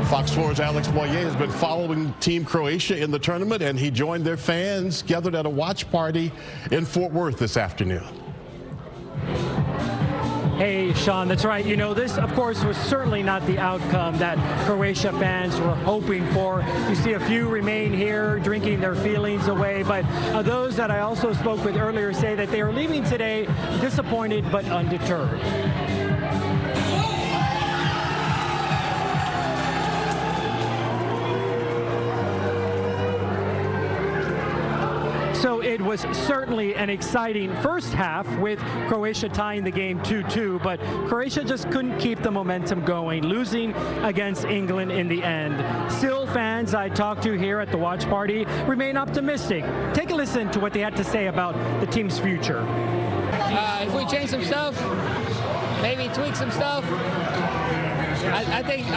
Fox 4's Alex Boyer has been following Team Croatia in the tournament, and he joined their fans gathered at a watch party in Fort Worth this afternoon. Hey, Sean, that's right. You know, this, of course, was certainly not the outcome that Croatia fans were hoping for. You see a few remain here drinking their feelings away, but those that I also spoke with earlier say that they are leaving today disappointed but undeterred. So it was certainly an exciting first half with Croatia tying the game 2-2, but Croatia just couldn't keep the momentum going, losing against England in the end. Still, fans I talked to here at the watch party remain optimistic. Take a listen to what they had to say about the team's future. If we change some stuff, maybe tweak some stuff, I think,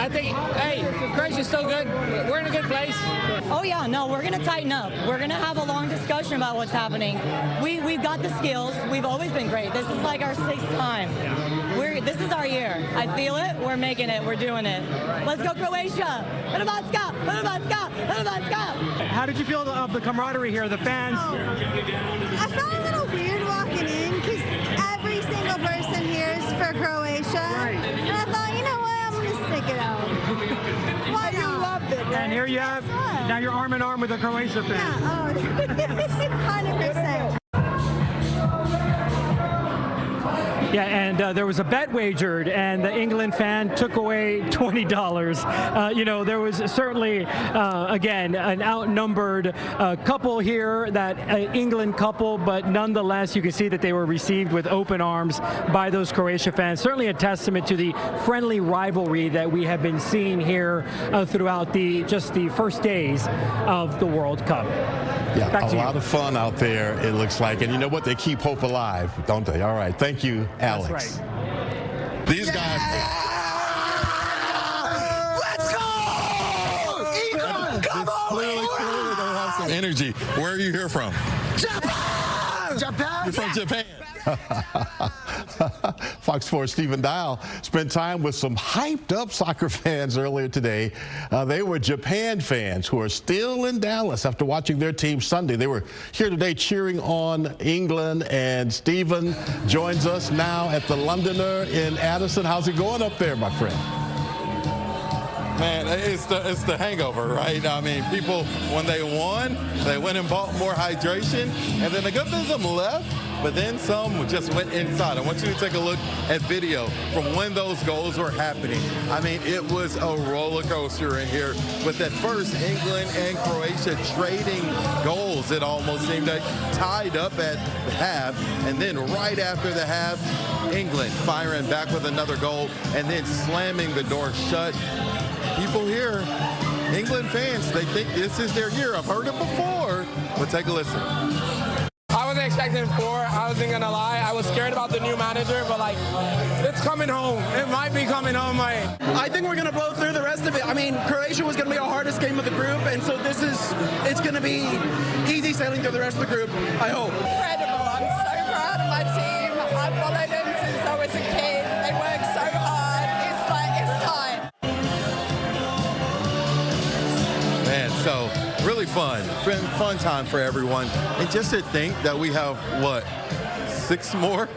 hey, Croatia's still good. We're in a good place. Oh yeah, no, we're going to tighten up. We're going to have a long discussion about what's happening. We've got the skills. We've always been great. This is like our 6th time. This is our year. I feel it. We're making it. We're doing it. Let's go, Croatia. How did you feel of the camaraderie here, the fans? I felt a little weird walking in because every single person here is for Croatia. Right. And I thought, you know what, I'm going to stick it out. Why not? You loved it, right? And here you have, now you're arm in arm with a Croatia fan. Yeah, 100%. Yeah, and there was a bet wagered, and the England fan took away $20. You know, there was certainly, again, an outnumbered couple here, that England couple, but nonetheless, you can see that they were received with open arms by those Croatia fans. Certainly a testament to the friendly rivalry that we have been seeing here throughout just the first days of the World Cup. Yeah, a lot of fun out there, it looks like. And you know what? They keep hope alive, don't they? All right. Thank you, Alex. That's right. These guys. Let's go! England, come on! Clearly they have some energy. Where are you here from? Japan! Japan? You're from Japan. Fox 4's Stephen Dial spent time with some hyped-up soccer fans earlier today. They were Japan fans who are still in Dallas after watching their team Sunday. They were here today cheering on England, and Stephen joins us now at the Londoner in Addison. How's it going up there, my friend? Man, it's the hangover, right? I mean, people, when they won and bought more hydration, and then a good bit of them left, but then some just went inside. I want you to take a look at video from when those goals were happening. I mean, it was a roller coaster in here. But at first, England and Croatia trading goals. It almost seemed like tied up at the half. And then right after the half, England firing back with another goal and then slamming the door shut. People here, England fans, they think this is their year. I've heard it before, but take a listen. I wasn't expecting 4. I wasn't gonna lie. I was scared about the new manager, but like, it's coming home. It might be coming home, right? I think we're gonna blow through the rest of it. I mean, Croatia was gonna be our hardest game of the group, and so it's gonna be easy sailing through the rest of the group, I hope. Incredible. I'm so proud of my team. I've followed them since I was a kid. They work so hard. It's time. Man, so really fun time for everyone. And just to think that we have, what, 6 more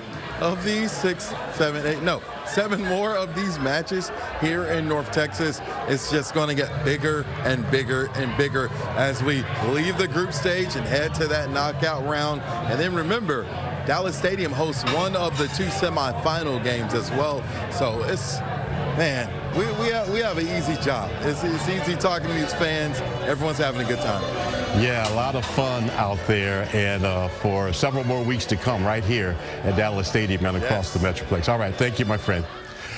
of these? 6, 7, 8, no, 7 more of these matches here in North Texas. It's just going to get bigger and bigger and bigger as we leave the group stage and head to that knockout round. And then remember, Dallas Stadium hosts one of the 2 semifinal games as well. So it's, man, we have an easy job. It's easy talking to these fans. Everyone's having a good time. Yeah, a lot of fun out there, and for several more weeks to come right here at Dallas Stadium and across the Metroplex. All right, thank you, my friend.